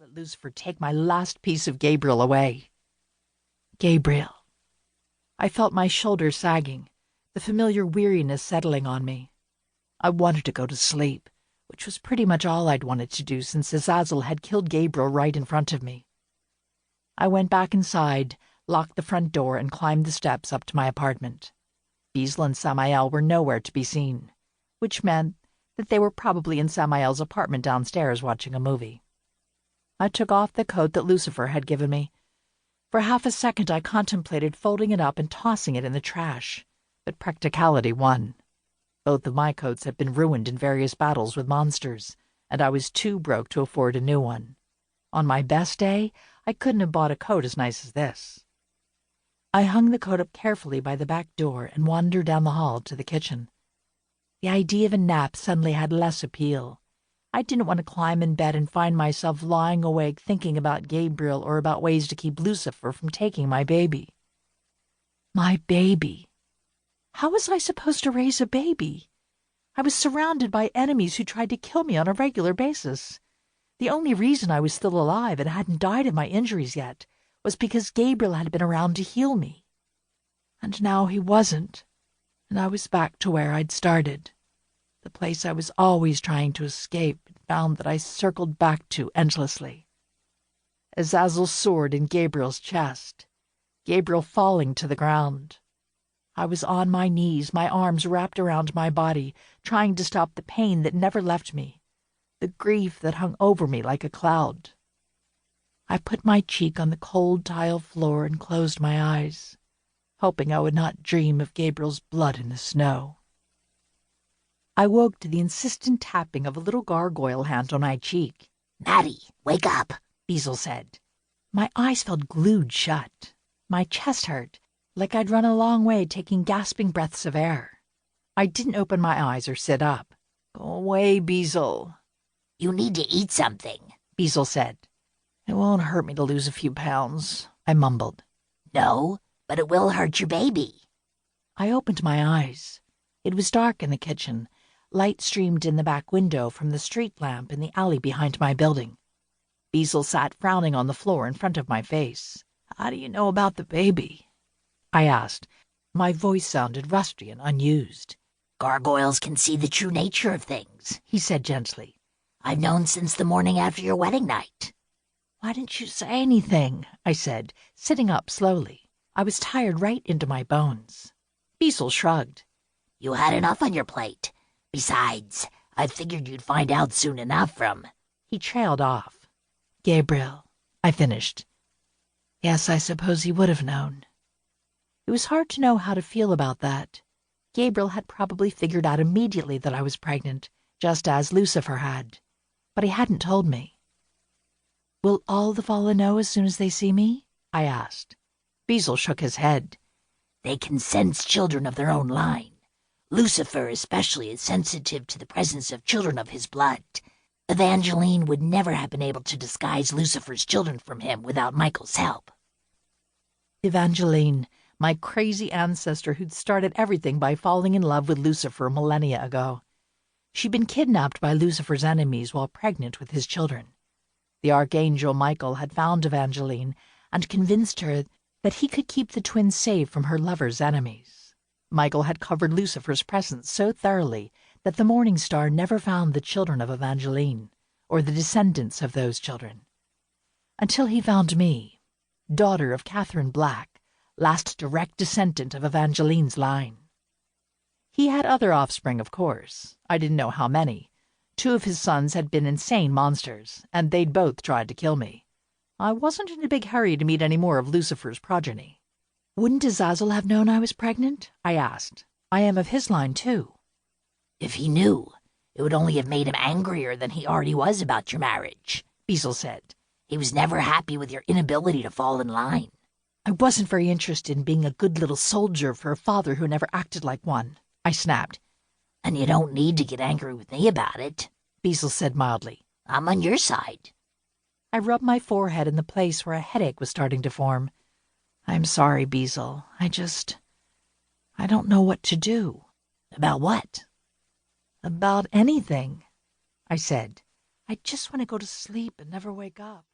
let Lucifer take my last piece of Gabriel away. Gabriel. I felt my shoulders sagging, the familiar weariness settling on me. I wanted to go to sleep, which was pretty much all I'd wanted to do since Azazel had killed Gabriel right in front of me. I went back inside, locked the front door, and climbed the steps up to my apartment. Beazle and Samael were nowhere to be seen, which meant that they were probably in Samael's apartment downstairs watching a movie. I took off the coat that Lucifer had given me. For half a second I contemplated folding it up and tossing it in the trash, but practicality won. Both of my coats had been ruined in various battles with monsters, and I was too broke to afford a new one. On my best day, I couldn't have bought a coat as nice as this. I hung the coat up carefully by the back door and wandered down the hall to the kitchen. The idea of a nap suddenly had less appeal. I didn't want to climb in bed and find myself lying awake thinking about Gabriel or about ways to keep Lucifer from taking my baby. My baby. How was I supposed to raise a baby? I was surrounded by enemies who tried to kill me on a regular basis. The only reason I was still alive and hadn't died of my injuries yet was because Gabriel had been around to heal me. And now he wasn't, and I was back to where I'd started. The place I was always trying to escape and found that I circled back to endlessly. Azazel's sword in Gabriel's chest. Gabriel falling to the ground. I was on my knees, my arms wrapped around my body, trying to stop the pain that never left me, the grief that hung over me like a cloud. I put my cheek on the cold tile floor and closed my eyes, hoping I would not dream of Gabriel's blood in the snow. I woke to the insistent tapping of a little gargoyle hand on my cheek. "Maddy, wake up," Beazle said. My eyes felt glued shut. My chest hurt, like I'd run a long way taking gasping breaths of air. I didn't open my eyes or sit up. "Go away, Beazle." "You need to eat something," Beazle said. "It won't hurt me to lose a few pounds," I mumbled. "No, but it will hurt your baby." I opened my eyes. It was dark in the kitchen. Light streamed in the back window from the street lamp in the alley behind my building. Beazle sat frowning on the floor in front of my face. "How do you know about the baby?" I asked. My voice sounded rusty and unused. "Gargoyles can see the true nature of things," he said gently. "I've known since the morning after your wedding night." "Why didn't you say anything?" I said, sitting up slowly. I was tired right into my bones. Beazle shrugged. "You had enough on your plate. Besides, I figured you'd find out soon enough from—" He trailed off. "Gabriel," I finished. Yes, I suppose he would have known. It was hard to know how to feel about that. Gabriel had probably figured out immediately that I was pregnant, just as Lucifer had. But he hadn't told me. "Will all the fallen know as soon as they see me?" I asked. Beazle shook his head. "They can sense children of their own line. Lucifer especially is sensitive to the presence of children of his blood. Evangeline would never have been able to disguise Lucifer's children from him without Michael's help." Evangeline, my crazy ancestor who'd started everything by falling in love with Lucifer millennia ago. She'd been kidnapped by Lucifer's enemies while pregnant with his children. The archangel Michael had found Evangeline and convinced her that he could keep the twins safe from her lover's enemies. Michael had covered Lucifer's presence so thoroughly that the morning star never found the children of Evangeline, or the descendants of those children. Until he found me, daughter of Catherine Black, last direct descendant of Evangeline's line. He had other offspring, of course. I didn't know how many. 2 of his sons had been insane monsters, and they'd both tried to kill me. I wasn't in a big hurry to meet any more of Lucifer's progeny. "Wouldn't Azazel have known I was pregnant?" I asked. "I am of his line, too." "If he knew, it would only have made him angrier than he already was about your marriage," Beazle said. "He was never happy with your inability to fall in line." "I wasn't very interested in being a good little soldier for a father who never acted like one," I snapped. "And you don't need to get angry with me about it," Beazle said mildly. "I'm on your side." I rubbed my forehead in the place where a headache was starting to form. "I'm sorry, Beazle. I don't know what to do." "About what?" "About anything," I said. "I just want to go to sleep and never wake up."